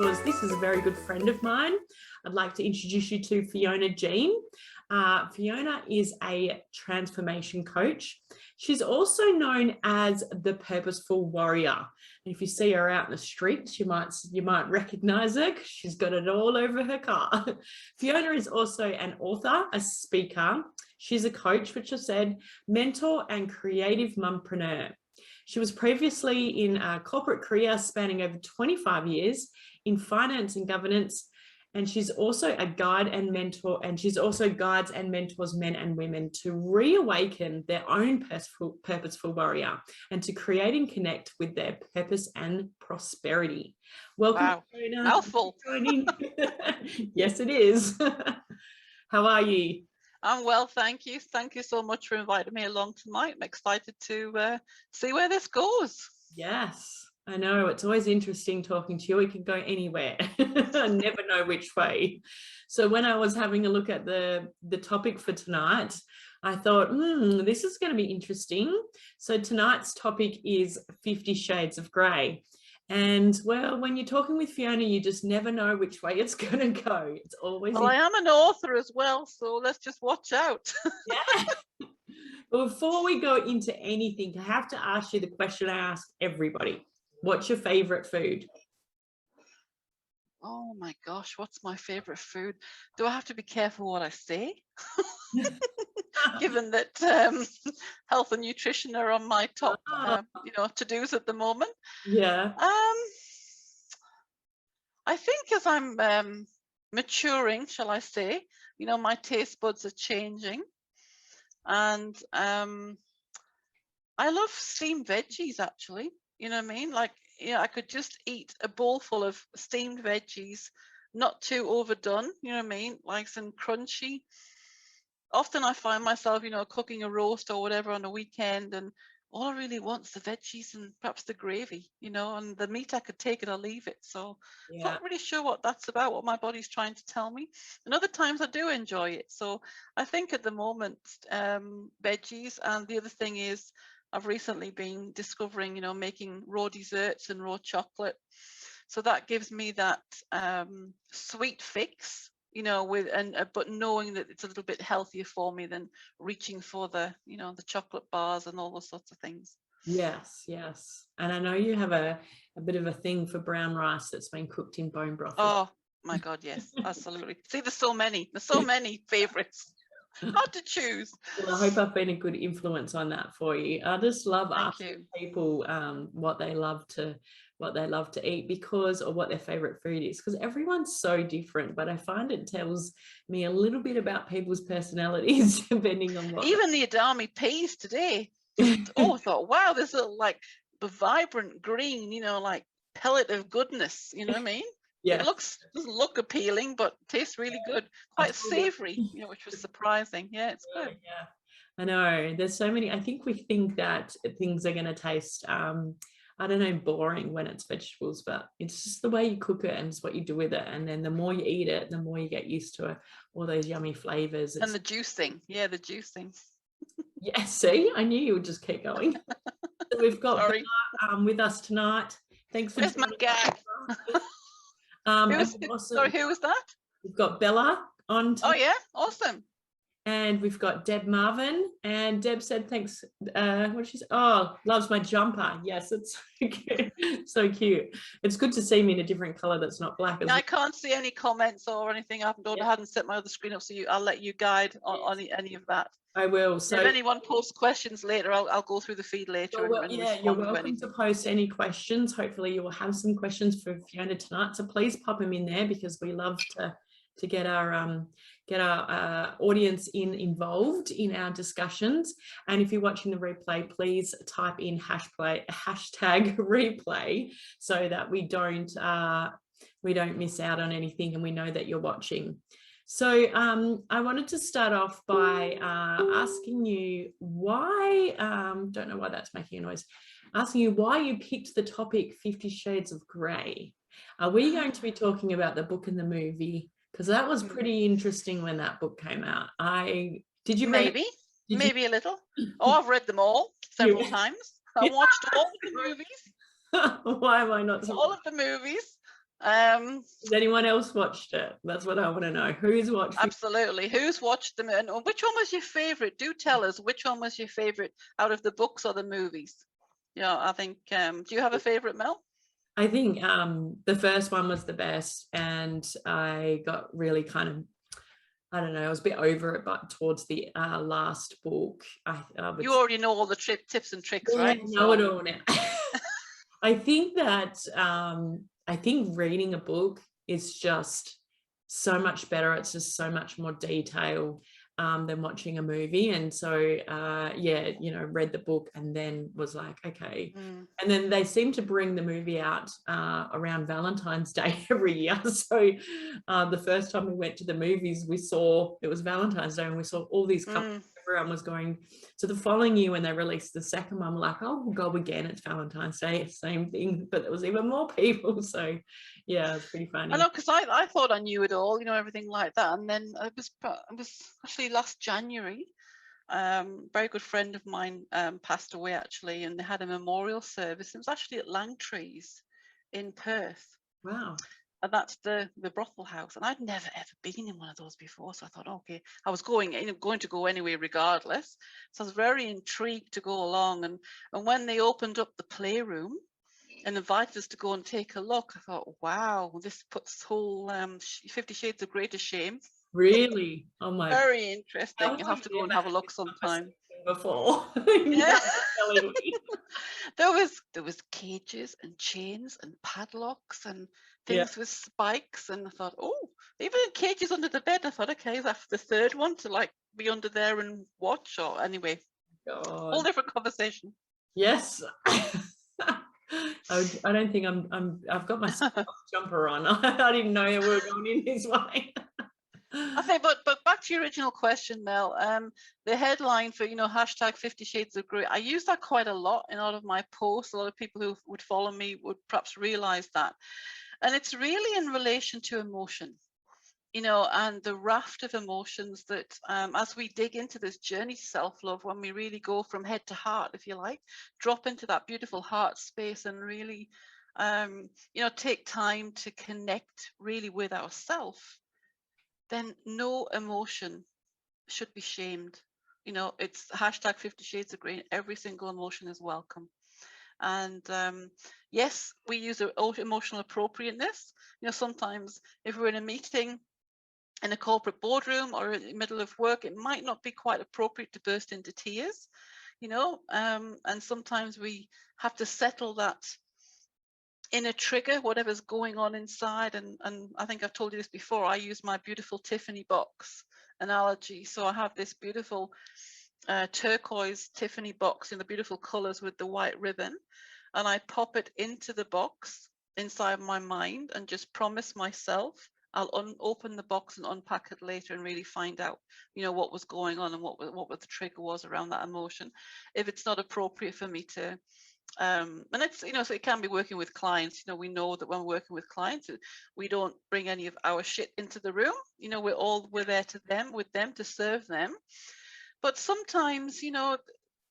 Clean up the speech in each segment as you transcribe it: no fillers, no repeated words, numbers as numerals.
because this is a very good friend of mine. I'd like to introduce you to Fiona Jeanne. Fiona is a transformation coach. She's also known as the Purposeful Warrior. And if you see her out in the streets, you might recognize her because she's got it all over her car. Fiona is also an author, a speaker. She's a coach, which I said, mentor and creative mumpreneur. She was previously in a corporate career spanning over 25 years in finance and governance. And she's also a guide and mentor, and she's also guides and mentors men and women to reawaken their own purposeful warrior and to create and connect with their purpose and prosperity. Welcome, wow. Fiona. Mouthful. Yes, it is. How are you? I'm well, thank you. Thank you so much for inviting me along tonight. I'm excited to see where this goes. Yes. I know, it's always interesting talking to you. We can go anywhere. I never know which way. So when I was having a look at the topic for tonight, I thought, this is going to be interesting. So tonight's topic is 50 Shades of Grey. And well, when you're talking with Fiona, you just never know which way it's going to go. It's always. Well, I am an author as well, so let's just watch out. Yeah. But before we go into anything, I have to ask you the question I ask everybody. What's your favorite food? Oh my gosh, what's my favorite food? Do I have to be careful what I say? Given that health and nutrition are on my top, to-dos at the moment. Yeah. I think as I'm maturing, shall I say, my taste buds are changing, and I love steamed veggies actually. You know what I mean? Like, I could just eat a bowl full of steamed veggies, not too overdone, you know what I mean? Like some crunchy. Often I find myself, cooking a roast or whatever on a weekend, and all I really want is the veggies and perhaps the gravy, and the meat I could take it or leave it. So yeah. Not really sure what that's about, what my body's trying to tell me. And other times I do enjoy it. So I think at the moment, veggies. And the other thing is, I've recently been discovering, making raw desserts and raw chocolate. So that gives me that sweet fix, but knowing that it's a little bit healthier for me than reaching for the chocolate bars and all those sorts of things. Yes, yes. And I know you have a bit of a thing for brown rice that's been cooked in bone broth. Oh my God, yes, absolutely. See, there's so many favorites. Hard to choose. Well, I hope I've been a good influence on that for you. I just love asking people what they love to eat or what their favorite food is, because everyone's so different. But I find it tells me a little bit about people's personalities depending on what. Even the Adami peas today. I thought, wow, this little like the vibrant green, like pellet of goodness. You know what I mean? Yeah. It doesn't look appealing, but tastes really good. Quite savory, which was surprising. Yeah, it's good. Yeah, I know. There's so many. I think we think that things are going to taste, I don't know, boring when it's vegetables, but it's just the way you cook it and it's what you do with it. And then the more you eat it, the more you get used to it, all those yummy flavors. And the juicing. Yeah, the juicing. Yeah, see, I knew you would just keep going. So we've got Bella, with us tonight. Thanks for Where's my gag? Who was that? We've got Bella on tonight. Oh yeah, awesome. And we've got Deb Marvin, and Deb said thanks. What she said? Oh, loves my jumper. Yes, it's so cute. It's good to see me in a different color that's not black. I can't see any comments or anything. I hadn't set my other screen up, so I'll let you guide on any of that. I will. So if anyone posts questions later, I'll go through the feed later. You're welcome to post any questions. Hopefully you will have some questions for Fiona tonight. So please pop them in there, because we love to get our audience involved in our discussions. And if you're watching the replay, please type in hashtag replay, so that we don't miss out on anything and we know that you're watching. So I wanted to start off by asking you why, don't know why that's making a noise, asking you why you picked the topic 50 Shades of Grey. Are we going to be talking about the book and the movie? Because that was pretty interesting when that book came out. Did you maybe a little? Oh, I've read them all several times. I watched all of the movies. Why am I not? All of the movies. Has anyone else watched it? That's what I want to know. Who's watched it? Absolutely. Who's watched them, and which one was your favorite? Do tell us which one was your favorite out of the books or the movies. Yeah, I think. Do you have a favorite, Mel? I think the first one was the best, and I got really kind of, I don't know, I was a bit over it, but towards the last book, You already know all the tips and tricks, right? I know it all now. I think that I think reading a book is just so much better. It's just so much more detail than watching a movie. And so, yeah, you know, read the book and then was like, okay. And then they seem to bring the movie out around Valentine's Day every year. So the first time we went to the movies, we saw, it was Valentine's Day, and we saw all these couples. Everyone was going. So the following year when they released the second one, we're like, oh, we'll go again. It's Valentine's Day, same thing, but there was even more people. So yeah, it's pretty funny. I know, because I thought I knew it all, you know, everything like that. And then it was actually last January. Very good friend of mine passed away actually, and they had a memorial service. It was actually at Langtrees in Perth. Wow. And that's the brothel house, and I'd never ever been in one of those before, so I thought, okay, I was going to go anyway regardless, so I was very intrigued to go along. And when they opened up the playroom and invited us to go and take a look, I thought, wow, this puts whole 50 Shades of Grey to shame. Really? Oh my God. Very interesting. You'll have to go and have a look sometime. Before. Yeah. Telling me. There was cages and chains and padlocks and things with spikes, and I thought, oh, even cages under the bed. I thought, okay, that's the third one to like be under there and watch, or anyway, whole different conversation. Yes. I don't think I've got my jumper on. I didn't know we were going in this way. I think, but back to your original question, Mel. The headline for, you know, hashtag 50 Shades of Grey, I use that quite a lot in a lot of my posts. A lot of people who would follow me would perhaps realize that. And it's really in relation to emotion, you know, and the raft of emotions that as we dig into this journey to self-love, when we really go from head to heart, if you like, drop into that beautiful heart space and really, you know, take time to connect really with ourselves, then no emotion should be shamed. You know, it's hashtag 50 Shades of Grey. Every single emotion is welcome. And yes, we use emotional appropriateness. You know, sometimes if we're in a meeting in a corporate boardroom or in the middle of work, it might not be quite appropriate to burst into tears, you know, and sometimes we have to settle that inner trigger, whatever's going on inside. And I think I've told you this before, I use my beautiful Tiffany box analogy. So I have this beautiful turquoise Tiffany box in the beautiful colors with the white ribbon, and I pop it into the box inside my mind and just promise myself I'll open the box and unpack it later and really find out, you know, what was going on and what the trigger was around that emotion, if it's not appropriate for me to. And it's, you know, so it can be working with clients. You know, we know that when we're working with clients, we don't bring any of our shit into the room. You know, we're there with them to serve them. But sometimes, you know,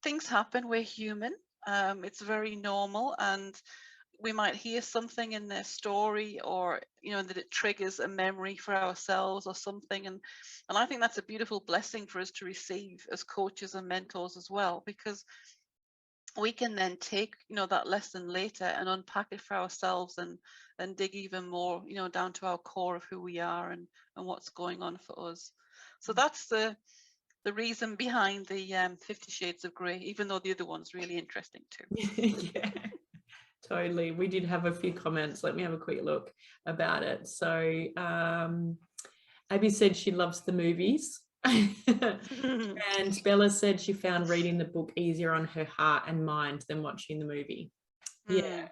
things happen. We're human. It's very normal, and we might hear something in their story, or, you know, that it triggers a memory for ourselves or something. And I think that's a beautiful blessing for us to receive as coaches and mentors as well, because we can then take, you know, that lesson later and unpack it for ourselves and dig even more, you know, down to our core of who we are and what's going on for us. So that's the reason behind the 50 Shades of Grey, even though the other one's really interesting too. Yeah, totally. We did have a few comments. Let me have a quick look about it. So Abby said she loves the movies. And Bella said she found reading the book easier on her heart and mind than watching the movie. Yeah.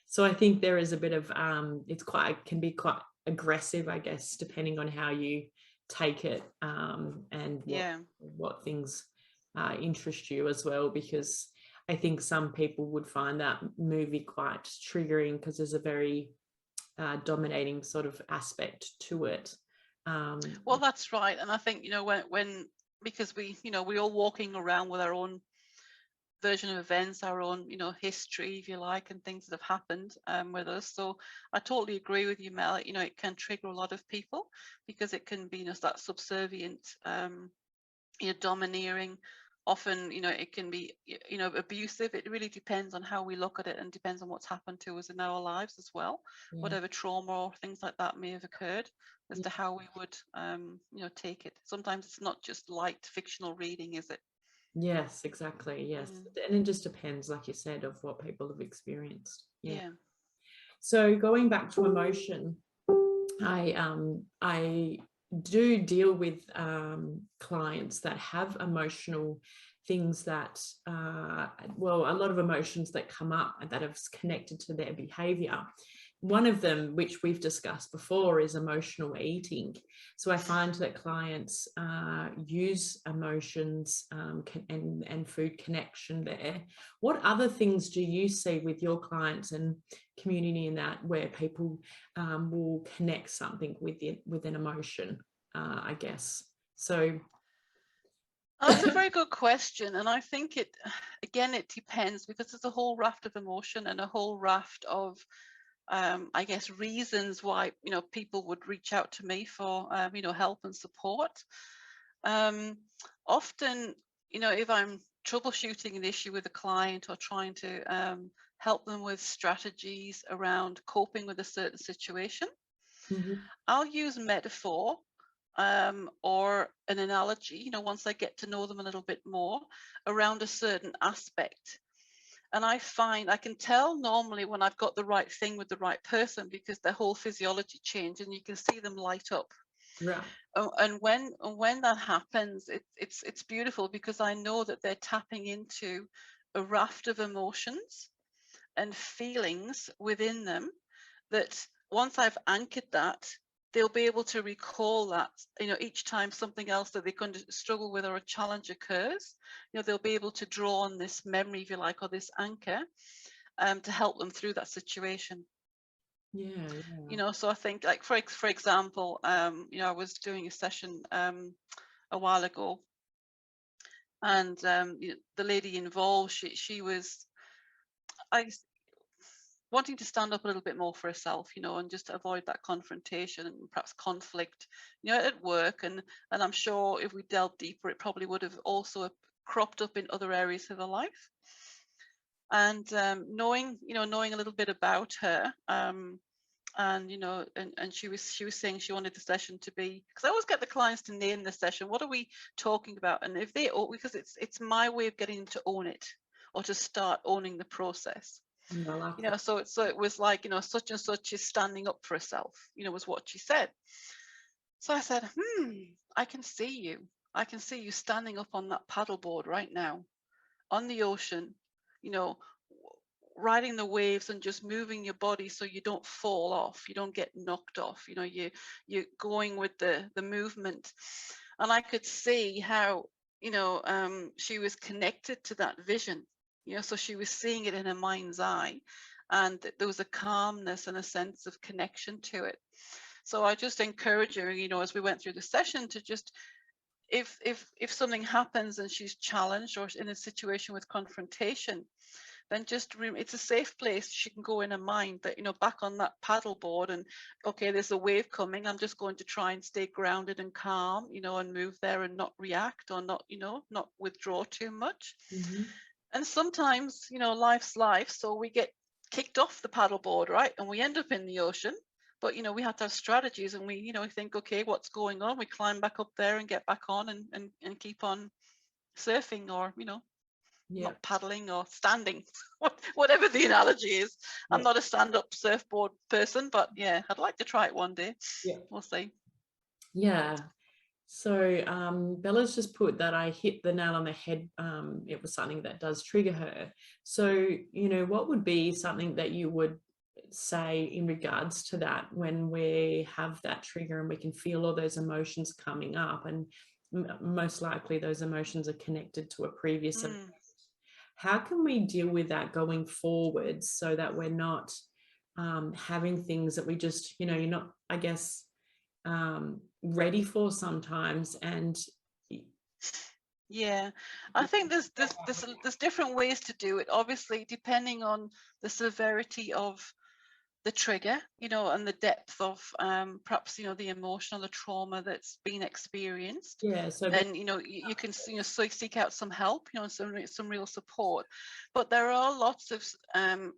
So I think there is a bit of can be quite aggressive, I guess, depending on how you take it and what things interest you as well, because I think some people would find that movie quite triggering because there's a very dominating sort of aspect to it. Well, that's right. And I think, you know, when because we, you know, we're all walking around with our own version of events, our own, history, if you like, and things that have happened with us. So I totally agree with you, Mel. It can trigger a lot of people because it can be, that subservient, domineering. Often, it can be, abusive. It really depends on how we look at it, and depends on what's happened to us in our lives as well. Yeah. Whatever trauma or things like that may have occurred, as to how we would, take it. Sometimes it's not just light fictional reading, is it? Yes, exactly. Yes. And it just depends, like you said, of what people have experienced. Yeah. So going back to emotion, I do deal with clients that have emotional things that, a lot of emotions that come up and that have connected to their behavior. One of them, which we've discussed before, is emotional eating. So I find that clients use emotions and food connection there. What other things do you see with your clients and community in that, where people will connect something with an emotion, I guess? So that's a very good question. And I think it depends, because there's a whole raft of emotion and a whole raft of I guess reasons why people would reach out to me for help and support. Often, if I'm troubleshooting an issue with a client, or trying to help them with strategies around coping with a certain situation, I'll use metaphor or an analogy, once I get to know them a little bit more, around a certain aspect. And I find I can tell normally when I've got the right thing with the right person, because their whole physiology changes and you can see them light up. right. And when that happens, it's beautiful, because I know that they're tapping into a raft of emotions and feelings within them, that once I've anchored that, they'll be able to recall that, each time something else that they're going to struggle with or a challenge occurs, they'll be able to draw on this memory, if you like, or this anchor, to help them through that situation. Yeah. So I think, like, for example, I was doing a session a while ago, and the lady involved, she was, wanting to stand up a little bit more for herself, and just avoid that confrontation and perhaps conflict, at work. And I'm sure if we delved deeper, it probably would have also cropped up in other areas of her life. And knowing a little bit about her, and and she was saying she wanted the session to be, because I always get the clients to name the session. What are we talking about? And if they, because it's my way of getting them to own it, or to start owning the process. So it was like, such and such is standing up for herself, was what she said. So I said, I can see you standing up on that paddleboard right now on the ocean, riding the waves and just moving your body so you don't fall off, you don't get knocked off, you're going with the movement. And I could see how, she was connected to that vision. So she was seeing it in her mind's eye, and there was a calmness and a sense of connection to it. So I just encourage her, as we went through the session, to just, if something happens and she's challenged or in a situation with confrontation, then just it's a safe place. She can go in her mind that, back on that paddleboard, and okay, there's a wave coming, I'm just going to try and stay grounded and calm, and move there and not react, or not, not withdraw too much. And sometimes, life's life, so we get kicked off the paddleboard, right, and we end up in the ocean. But we have to have strategies, and we think, okay, what's going on? We climb back up there and get back on, and keep on surfing, or not paddling, or standing, whatever the analogy is. I'm not a stand-up surfboard person, but yeah, I'd like to try it one day. We'll see. So Bella's just put that I hit the nail on the head. It was something that does trigger her. So what would be something that you would say in regards to that, when we have that trigger and we can feel all those emotions coming up, and most likely those emotions are connected to a previous event? How can we deal with that going forward, so that we're not having things that we just, you're not, I guess, ready for sometimes, and Yeah, I think there's different ways to do it, obviously, depending on the severity of the trigger, you know, and the depth of perhaps, you know, the emotion or the trauma that's been experienced. Yeah, so Then, you know, you can, you know, seek out some help, you know, some real support. But there are lots of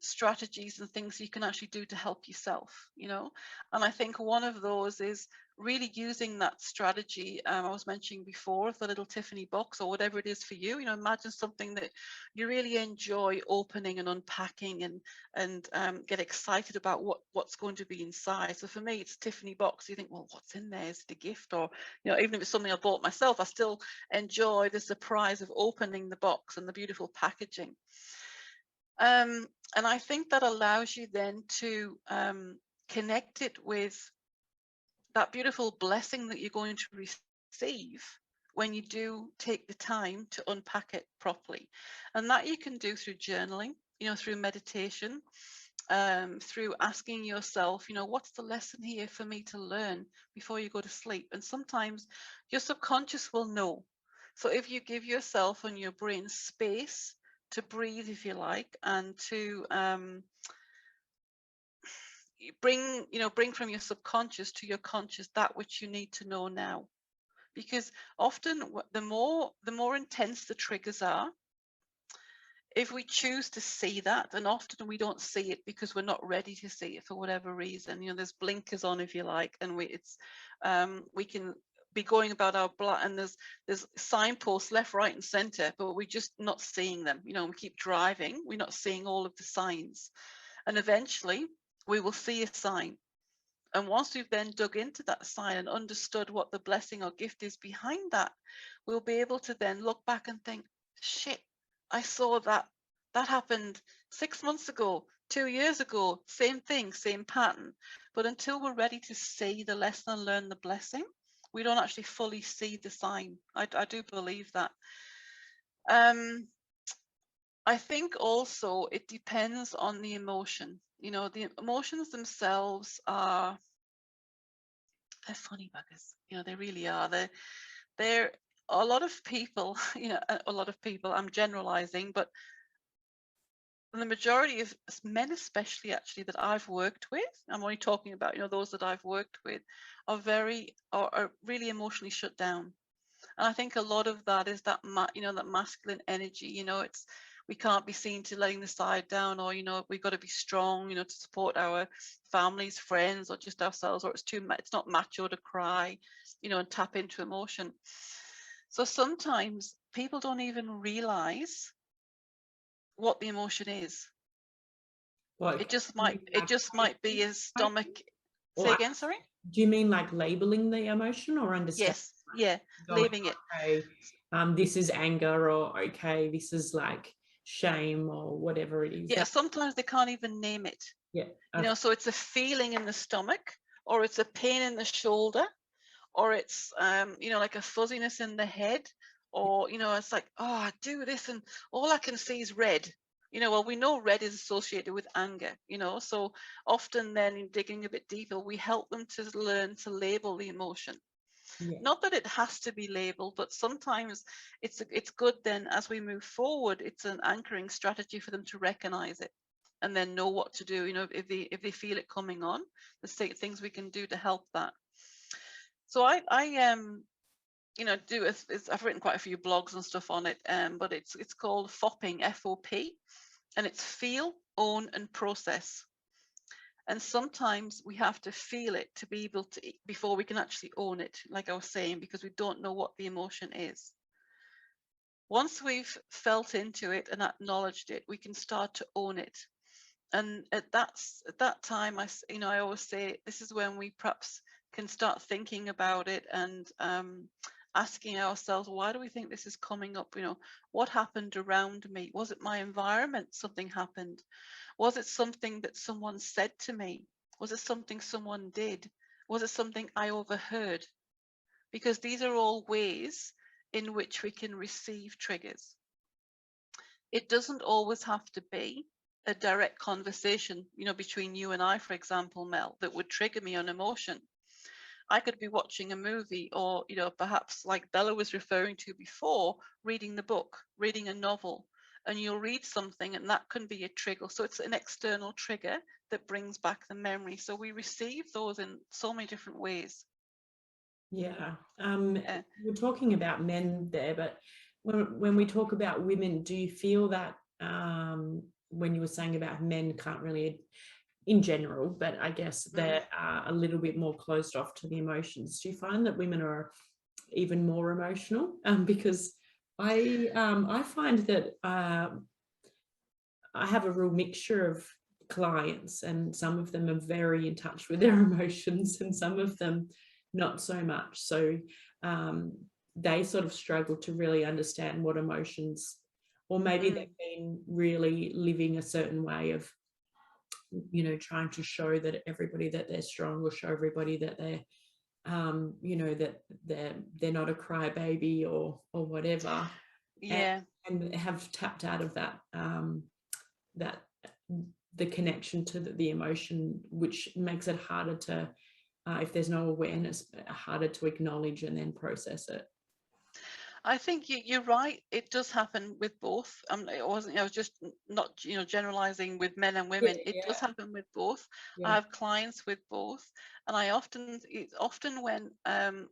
strategies and things you can actually do to help yourself, you know. And I think one of those is really using that strategy I was mentioning before, the little Tiffany box or whatever it is for you. You know, imagine something that you really enjoy opening and unpacking, and get excited about what's going to be inside. So for me, it's Tiffany box. You think, well, what's in there? Is it a gift? Or, you know, even if it's something I bought myself, I still enjoy the surprise of opening the box and the beautiful packaging. And I think that allows you then to connect it with that beautiful blessing that you're going to receive when you do take the time to unpack it properly. And that you can do through journaling, you know, through meditation, through asking yourself, you know, what's the lesson here for me to learn before you go to sleep? And sometimes your subconscious will know. So if you give yourself and your brain space to breathe, if you like, and to bring from your subconscious to your conscious that which you need to know now. Because often the more intense the triggers are, if we choose to see that, and often we don't see it because we're not ready to see it for whatever reason, you know, there's blinkers on, if you like, and we can be going about our and there's signposts left, right and center, but we're just not seeing them. You know, we keep driving, we're not seeing all of the signs, and eventually we will see a sign. And once we've then dug into that sign and understood what the blessing or gift is behind that, we'll be able to then look back and think, shit, I saw that. That happened 6 months ago, 2 years ago, same thing, same pattern. But until we're ready to see the lesson and learn the blessing, we don't actually fully see the sign. I do believe that. I think also it depends on the emotion. You know, the emotions themselves they're funny buggers. You know, they really are. They're a lot of people, you know, a lot of people, I'm generalizing, but the majority of men, especially actually that I've worked with, I'm only talking about, you know, those that I've worked with, are really emotionally shut down. And I think a lot of that is that, you know, that masculine energy, you know, we can't be seen to letting the side down, or, you know, we've got to be strong, you know, to support our families, friends, or just ourselves, or it's not macho to cry, you know, and tap into emotion. So sometimes people don't even realize what the emotion is. like, It just might be a stomach. Say or again, sorry? do you mean like labeling the emotion or understanding? Yes, yeah, Going, leaving it. okay, this is anger, or okay, this is like shame, or whatever it is. Yeah, sometimes they can't even name it. Yeah. You know, so it's a feeling in the stomach, or it's a pain in the shoulder, or it's you know, like a fuzziness in the head, or, you know, it's like, oh, I do this and all I can see is red. You know, well, we know red is associated with anger, you know, so often then in digging a bit deeper, we help them to learn to label the emotion. Yeah. Not that it has to be labeled, but sometimes it's good then as we move forward, it's an anchoring strategy for them to recognize it and then know what to do, you know, if they feel it coming on, the things we can do to help that. So I you know, I've written quite a few blogs and stuff on it, but it's called FOPPing, FOP, and it's feel, own, and process. And sometimes we have to feel it to be able to, before we can actually own it, like I was saying, because we don't know what the emotion is. Once we've felt into it and acknowledged it, we can start to own it. And at that time, you know, I always say this is when we perhaps can start thinking about it and asking ourselves, why do we think this is coming up? You know, what happened around me? Was it my environment? Something happened. Was it something that someone said to me? Was it something someone did? Was it something I overheard? Because these are all ways in which we can receive triggers. It doesn't always have to be a direct conversation, you know, between you and I, for example, Mel, that would trigger me on emotion. I could be watching a movie, or, you know, perhaps like Bella was referring to before, reading the book, reading a novel, and you'll read something and that can be a trigger. So it's an external trigger that brings back the memory. So we receive those in so many different ways. Yeah. Yeah. We're talking about men there, but when we talk about women, do you feel that when you were saying about men can't really, in general, but I guess they're a little bit more closed off to the emotions, do you find that women are even more emotional? Because I find that I have a real mixture of clients, and some of them are very in touch with their emotions and some of them not so much. So they sort of struggle to really understand what emotions, or maybe they've been really living a certain way of, you know, trying to show that everybody that they're strong, or show everybody that they're you know, that they're not a crybaby or whatever. Yeah. And have tapped out of that that the connection to the emotion, which makes it harder to if there's no awareness, harder to acknowledge and then process it. I think you're right. It does happen with both. It wasn't. I was just not, you know, generalizing with men and women. It does happen with both. I have clients with both, and it's often when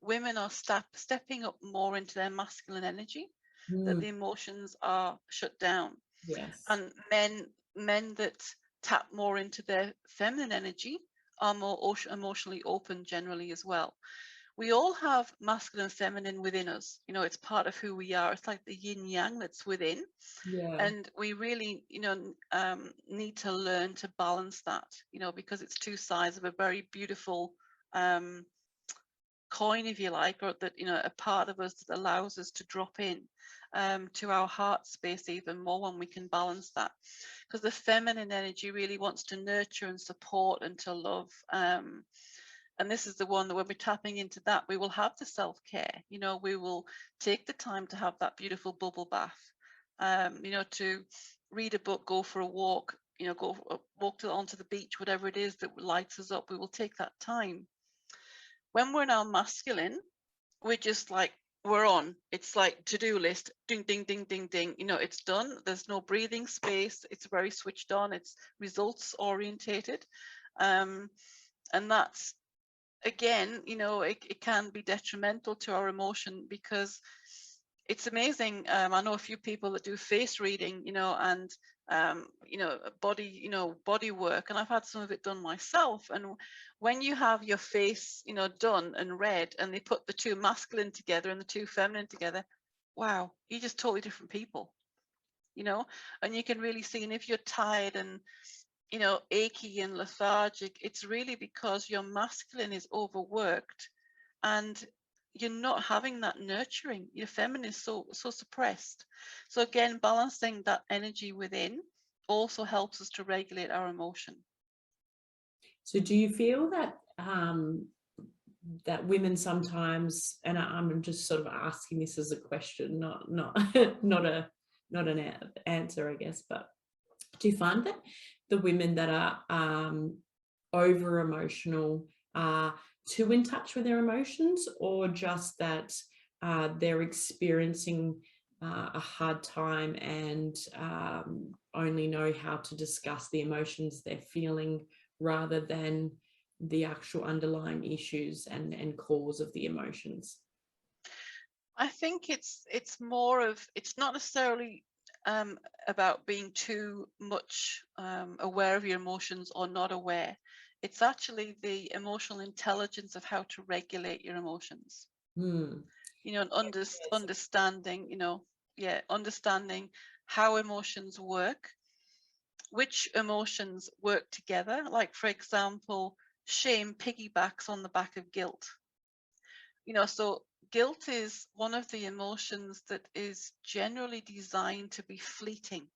women are stepping up more into their masculine energy, that the emotions are shut down, Yes. and men that tap more into their feminine energy are more emotionally open generally as well. We all have masculine and feminine within us. You know, it's part of who we are. It's like the yin yang that's within. Yeah. And we really, you know, need to learn to balance that, you know, because it's two sides of a very beautiful coin, if you like, or that, you know, a part of us that allows us to drop in to our heart space even more when we can balance that. Because the feminine energy really wants to nurture and support and to love. And this is the one that when we're tapping into that, we will have the self-care, you know, we will take the time to have that beautiful bubble bath, you know, to read a book, go for a walk, you know, onto the beach, whatever it is that lights us up, we will take that time. When we're now masculine, we're just like, we're on. It's like to-do list, ding, ding, ding, ding, ding, you know, it's done. There's no breathing space. It's very switched on. It's results orientated. And that's, again, you know, it can be detrimental to our emotion, because it's amazing. I know a few people that do face reading, you know, and you know, body work, and I've had some of it done myself. And when you have your face, you know, done and read, and they put the two masculine together and the two feminine together, wow, you're just totally different people, you know. And you can really see, and if you're tired and, you know, achy and lethargic, it's really because your masculine is overworked and you're not having that nurturing. Your feminine is so suppressed. So again, balancing that energy within also helps us to regulate our emotion. So do you feel that that women sometimes, and I'm just sort of asking this as a question, not not an answer, I guess, but do you find that the women that are over emotional are too in touch with their emotions, or just that they're experiencing a hard time and only know how to discuss the emotions they're feeling rather than the actual underlying issues and cause of the emotions? I think it's more of, it's not necessarily about being too much aware of your emotions or not aware. It's actually the emotional intelligence of how to regulate your emotions. You know, and understanding, you know, understanding how emotions work, which emotions work together. Like, for example, shame piggybacks on the back of guilt. You know, so guilt is one of the emotions that is generally designed to be fleeting.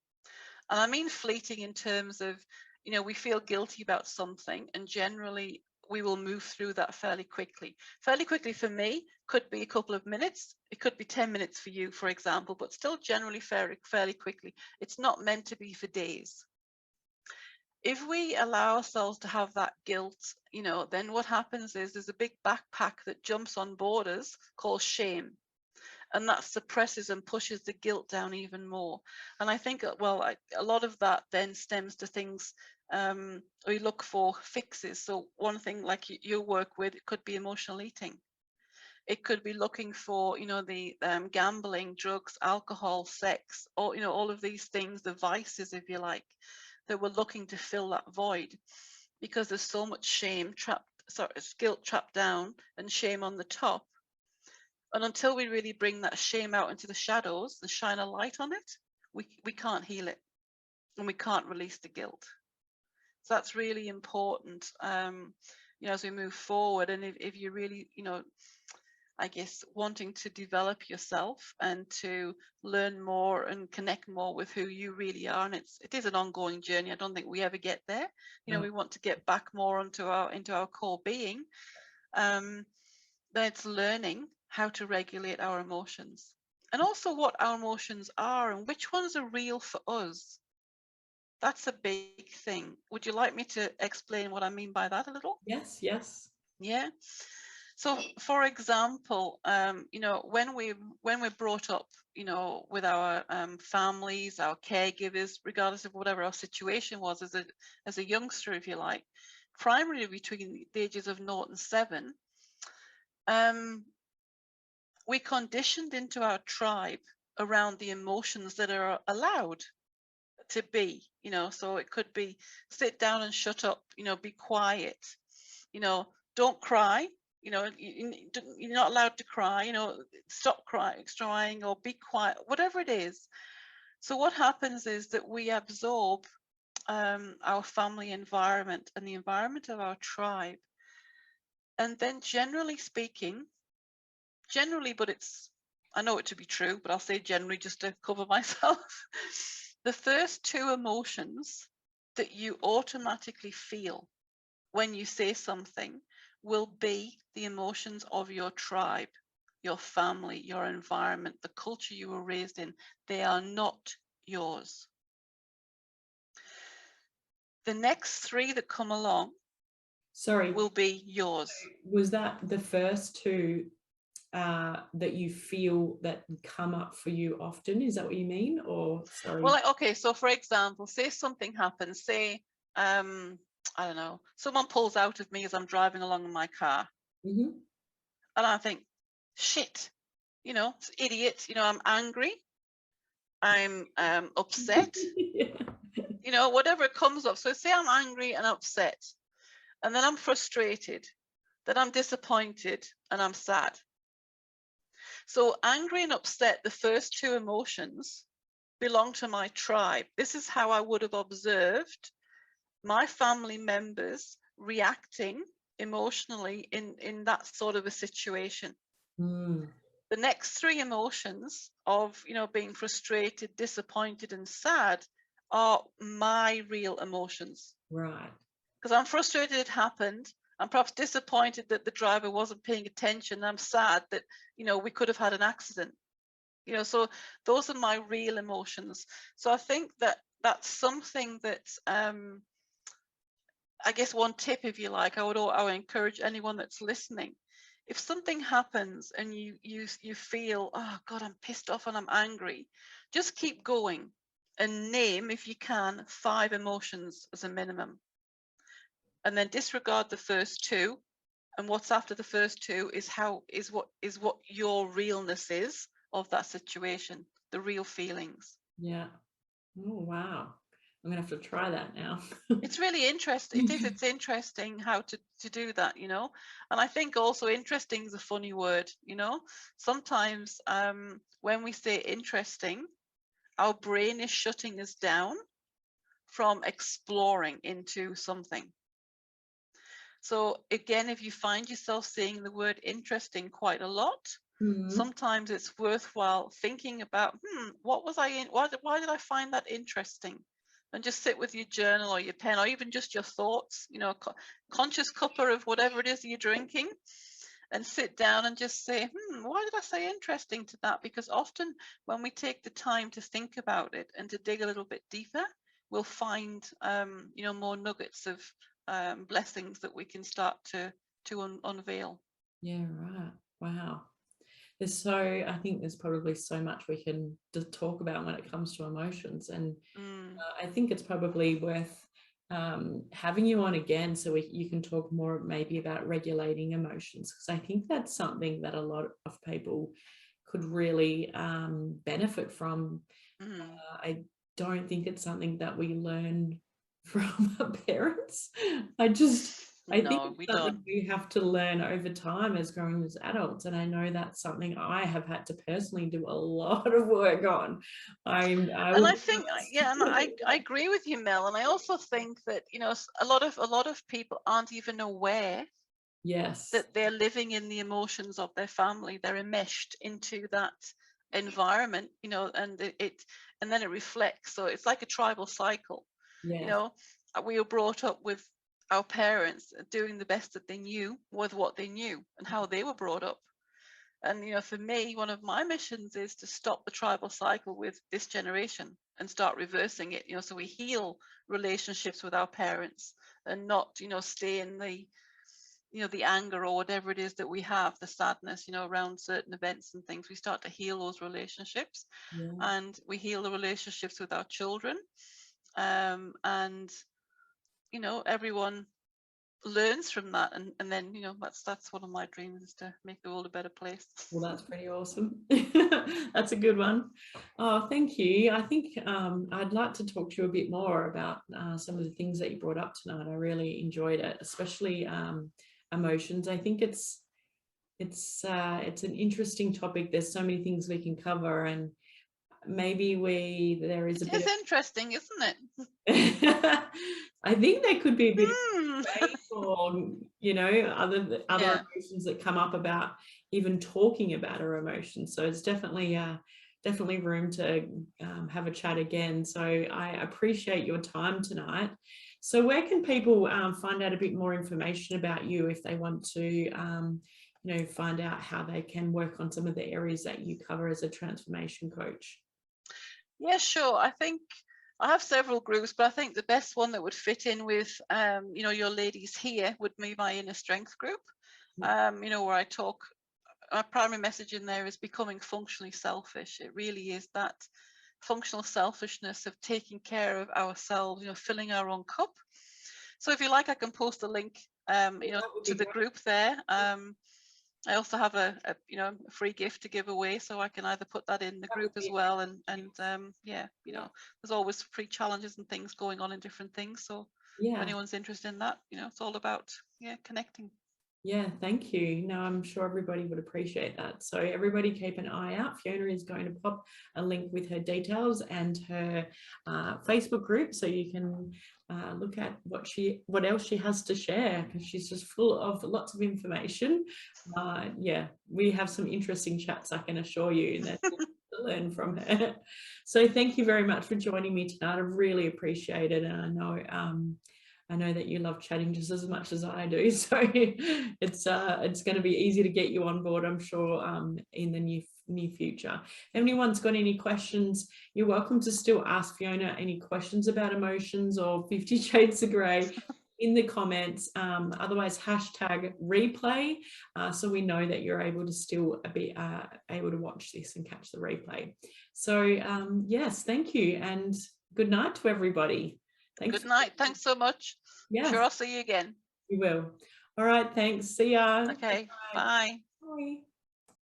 And I mean fleeting in terms of, you know, we feel guilty about something and generally we will move through that fairly quickly. Fairly quickly for me could be a couple of minutes. It could be 10 minutes for you, for example, but still generally fairly quickly. It's not meant to be for days. If we allow ourselves to have that guilt, then what happens is there's a big backpack that jumps on board us called shame. And that suppresses and pushes the guilt down even more. And I think, well, a lot of that then stems to things we look for fixes. So one thing like you work with, it could be emotional eating. It could be looking for, the gambling, drugs, alcohol, sex, or, all of these things, the vices, if you like, that we're looking to fill that void because there's so much shame trapped, guilt trapped down and shame on the top. And until we really bring that shame out into the shadows and shine a light on it, we can't heal it and we can't release the guilt. So that's really important, as we move forward. And if you're really, I guess, wanting to develop yourself and to learn more and connect more with who you really are, and it is an ongoing journey. I don't think we ever get there. We want to get back more into our core being. Then it's learning how to regulate our emotions and also what our emotions are and which ones are real for us. That's a big thing. Would you like me to explain what I mean by that a little? Yes. Yeah. So, for example, when we're brought up, with our families, our caregivers, regardless of whatever our situation was as a youngster, if you like, primarily between the ages of 0 and 7, we conditioned into our tribe around the emotions that are allowed to be. So it could be sit down and shut up. Be quiet. Don't cry. You're not allowed to cry. Stop crying or be quiet, whatever it is. So what happens is that we absorb our family environment and the environment of our tribe, and then generally, but I know it to be true, but I'll say generally just to cover myself. The first two emotions that you automatically feel when you say something will be the emotions of your tribe, your family, your environment, the culture you were raised in. They are not yours. The next three that come along will be yours. Was that the first two that you feel that come up for you often? Is that what you mean? Or sorry? Well, okay, so for example, say something happens, say, I don't know, someone pulls out of me as I'm driving along in my car. Mm-hmm. And I think, shit, it's idiot, I'm angry, I'm upset, Yeah. Whatever comes up. So say I'm angry and upset, and then I'm frustrated, then I'm disappointed, and I'm sad. So angry and upset, the first two emotions, belong to my tribe. This is how I would have observed my family members reacting emotionally in that sort of a situation. The next three emotions of, being frustrated, disappointed, and sad are my real emotions. Right. Because I'm frustrated it happened. I'm perhaps disappointed that the driver wasn't paying attention. I'm sad that, we could have had an accident. So those are my real emotions. So I think that that's something that, I guess one tip, if you like, I would encourage anyone that's listening. If something happens and you feel, oh God, I'm pissed off and I'm angry, just keep going and name, if you can, 5 emotions as a minimum. And then disregard the first 2. And what's after the first 2 is what your realness is of that situation, the real feelings. Yeah. Oh, wow. I'm gonna have to try that now. It's really interesting. It's interesting how to do that, and I think also interesting is a funny word. Sometimes when we say interesting, our brain is shutting us down from exploring into something. So again, if you find yourself saying the word interesting quite a lot, sometimes it's worthwhile thinking about, what was I in? Why did I find that interesting? And just sit with your journal or your pen or even just your thoughts, conscious cuppa of whatever it is that you're drinking, and sit down and just say, why did I say interesting to that? Because often when we take the time to think about it and to dig a little bit deeper, we'll find more nuggets of blessings that we can start to unveil. Yeah, right. Wow. I think there's probably so much we can talk about when it comes to emotions, and I think it's probably worth having you on again so you can talk more maybe about regulating emotions, because I think that's something that a lot of people could really benefit from. I don't think it's something that we learn from our parents. I think No, it's we something don't. we have to learn over time as growing as adults. And I know that's something I have had to personally do a lot of work on. And I think, yeah, and I agree with you, Mel. And I also think that, a lot of people aren't even aware yes, that they're living in the emotions of their family. They're enmeshed into that environment, and then it reflects. So it's like a tribal cycle. yes, We were brought up with our parents doing the best that they knew with what they knew and how they were brought up. And for me, one of my missions is to stop the tribal cycle with this generation and start reversing it. So we heal relationships with our parents and not stay in the anger or whatever it is that we have, the sadness around certain events and things. We start to heal those relationships, yeah. and we heal the relationships with our children, and everyone learns from that, and then that's one of my dreams, is to make the world a better place. Well, that's pretty awesome. That's a good one. Oh, thank you. I think I'd like to talk to you a bit more about some of the things that you brought up tonight. I really enjoyed it, especially emotions. I think it's an interesting topic. There's so many things we can cover, and maybe there is a bit It's interesting, isn't it? I think there could be a bit of space or other Yeah. emotions that come up about even talking about our emotions. So it's definitely room to have a chat again. So I appreciate your time tonight. So where can people find out a bit more information about you if they want to find out how they can work on some of the areas that you cover as a transformation coach? Yeah, sure. I think I have several groups, but I think the best one that would fit in with, your ladies here would be my inner strength group, where I talk. My primary message in there is becoming functionally selfish. It really is that functional selfishness of taking care of ourselves, filling our own cup. So if you like, I can post a link, to the group there. I also have a free gift to give away, so I can either put that in the group as well, and there's always free challenges and things going on in different things. So if anyone's interested in that, it's all about connecting. Yeah, thank you. No, I'm sure everybody would appreciate that. So everybody keep an eye out. Fiona is going to pop a link with her details and her Facebook group, so you can look at what else she has to share, because she's just full of lots of information. Yeah, we have some interesting chats, I can assure you, that to learn from her. So thank you very much for joining me tonight. I really appreciate it, and I know that you love chatting just as much as I do, so it's going to be easy to get you on board, I'm sure, in the near future. If anyone's got any questions, you're welcome to still ask Fiona any questions about emotions or 50 Shades of Grey in the comments. Otherwise, hashtag replay, so we know that you're able to still be able to watch this and catch the replay. So yes, thank you, and good night to everybody. Thanks. Good night. Thanks so much. Yeah. Sure, I'll see you again. You will. All right. Thanks. See ya. Okay. Bye. Bye.